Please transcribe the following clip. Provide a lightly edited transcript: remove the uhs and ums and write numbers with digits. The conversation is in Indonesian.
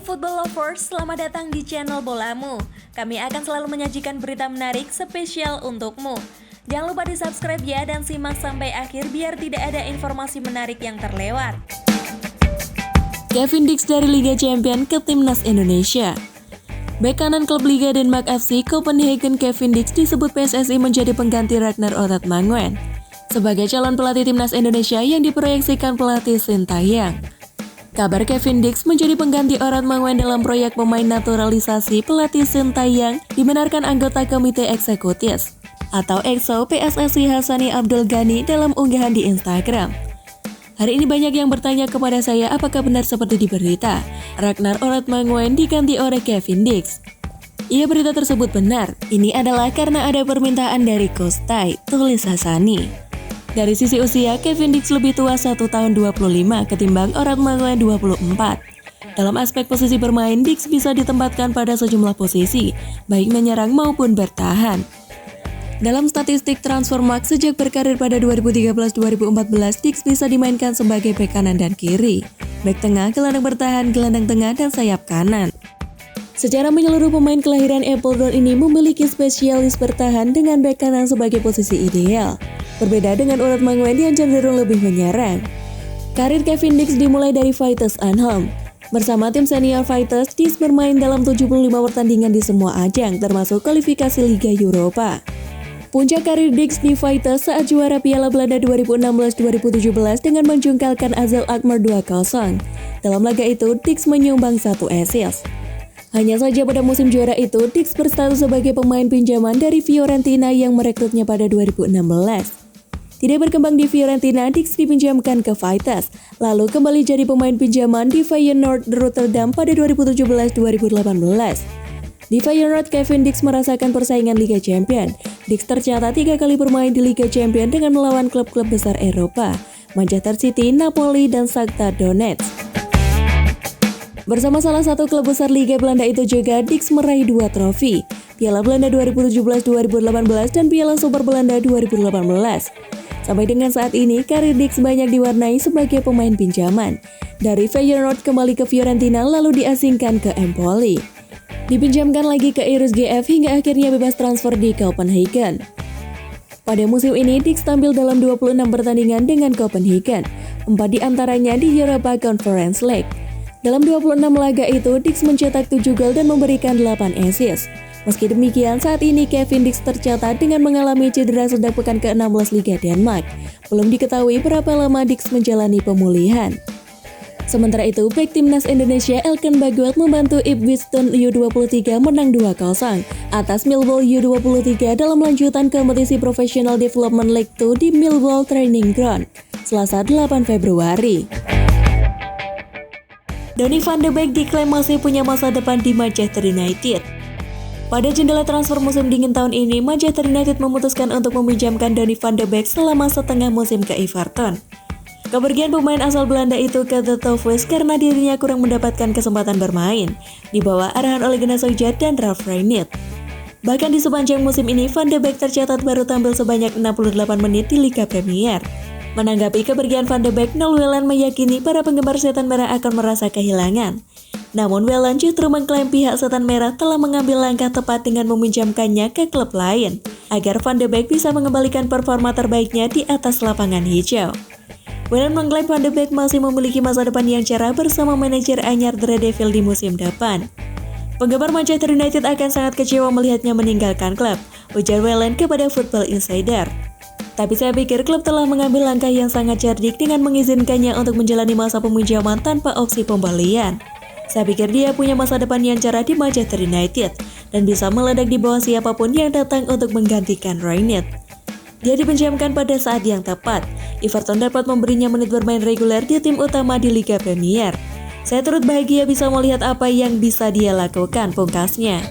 football lovers, selamat datang di channel Bolamu. Kami akan selalu menyajikan berita menarik spesial untukmu. Jangan lupa di-subscribe ya dan simak sampai akhir biar tidak ada informasi menarik yang terlewat. Kevin Dix dari Liga Champions ke Timnas Indonesia. Bek kanan klub Liga Denmark FC Copenhagen Kevin Dix disebut PSSI menjadi pengganti Ragnar Orad Mangwen sebagai calon pelatih Timnas Indonesia yang diproyeksikan pelatih Sintayong. Kabar Kevin Dix menjadi pengganti Orad Mangwen dalam proyek pemain naturalisasi pelatih Sintayong dibenarkan anggota Komite Eksekutif atau EXO PSSI Hassani Abdul Ghani dalam unggahan di Instagram. Hari ini banyak yang bertanya kepada saya apakah benar seperti di berita Ragnar Orad Mangwen diganti oleh Kevin Dix. Iya, berita tersebut benar. Ini adalah karena ada permintaan dari Kostai, tulis Hassani. Dari sisi usia, Kevin Dix lebih tua 1 tahun 25 ketimbang Orad Mangwen 24. Dalam aspek posisi bermain, Dix bisa ditempatkan pada sejumlah posisi, baik menyerang maupun bertahan. Dalam statistik Transfermarkt sejak berkarir pada 2013-2014, Dix bisa dimainkan sebagai bek kanan dan kiri, bek tengah, gelandang bertahan, gelandang tengah, dan sayap kanan. Secara menyeluruh, pemain kelahiran Apeldoorn ini memiliki spesialis bertahan dengan bek kanan sebagai posisi ideal. Berbeda dengan Orad Mangwen yang cenderung lebih menyerang. Karir Kevin Dix dimulai dari Vitesse Arnhem. Bersama tim senior Vitesse, Dix bermain dalam 75 pertandingan di semua ajang, termasuk kualifikasi Liga Eropa. Puncak karir Dix di Vitesse saat juara Piala Belanda 2016-2017 dengan menjungkalkan AZ Alkmaar 2-0. Dalam laga itu, Dix menyumbang 1 assist. Hanya saja pada musim juara itu, Dix berstatus sebagai pemain pinjaman dari Fiorentina yang merekrutnya pada 2016. Tidak berkembang di Fiorentina, Dix dipinjamkan ke Vitesse, lalu kembali jadi pemain pinjaman di Feyenoord Rotterdam pada 2017-2018. Di Feyenoord, Kevin Dix merasakan persaingan Liga Champions. Dix tercatat 3 kali bermain di Liga Champions dengan melawan klub-klub besar Eropa, Manchester City, Napoli, dan Shakhtar Donetsk. Bersama salah satu klub besar Liga Belanda itu juga, Dix meraih 2 trofi, Piala Belanda 2017-2018 dan Piala Super Belanda 2018. Sampai dengan saat ini, karir Dix banyak diwarnai sebagai pemain pinjaman. Dari Feyenoord kembali ke Fiorentina lalu diasingkan ke Empoli. Dipinjamkan lagi ke RSGF hingga akhirnya bebas transfer di Copenhagen. Pada musim ini, Dix tampil dalam 26 pertandingan dengan Copenhagen, 4 diantaranya di Europa Conference League. Dalam 26 laga itu, Dix mencetak 7 gol dan memberikan 8 assist. Meski demikian, saat ini Kevin Dix tercatat dengan mengalami cedera sejak pekan ke-16 Liga Denmark. Belum diketahui berapa lama Dix menjalani pemulihan. Sementara itu, bek timnas Indonesia Elkan Bagot membantu Ipswich Town U23 menang 2-0 atas Millwall U23 dalam lanjutan kompetisi Professional Development League 2 di Millwall Training Ground, Selasa 8 Februari. Donny van de Beek diklaim masih punya masa depan di Manchester United. Pada jendela transfer musim dingin tahun ini, Manchester United memutuskan untuk meminjamkan Donny van de Beek selama setengah musim ke Everton. Kepergian pemain asal Belanda itu ke The Toffees karena dirinya kurang mendapatkan kesempatan bermain di bawah arahan Ole Gunnar Solskjaer dan Ralf Rangnick. Bahkan di sepanjang musim ini, Van de Beek tercatat baru tampil sebanyak 68 menit di Liga Premier. Menanggapi kepergian Van de Beek, Noel Wieland meyakini para penggemar Setan Merah akan merasa kehilangan. Namun Wieland justru mengklaim pihak Setan Merah telah mengambil langkah tepat dengan meminjamkannya ke klub lain agar Van de Beek bisa mengembalikan performa terbaiknya di atas lapangan hijau. Wieland mengklaim Van de Beek masih memiliki masa depan yang cerah bersama manajer anyar The Red Devils di musim depan. Penggemar Manchester United akan sangat kecewa melihatnya meninggalkan klub, ujar Wieland kepada Football Insider. Tapi saya pikir klub telah mengambil langkah yang sangat cerdik dengan mengizinkannya untuk menjalani masa peminjaman tanpa opsi pembelian. Saya pikir dia punya masa depan yang cerah di Manchester United dan bisa meledak di bawah siapapun yang datang untuk menggantikan Rangnick. Dia dipinjamkan pada saat yang tepat. Everton dapat memberinya menit bermain reguler di tim utama di Liga Premier. Saya turut bahagia bisa melihat apa yang bisa dia lakukan, pungkasnya.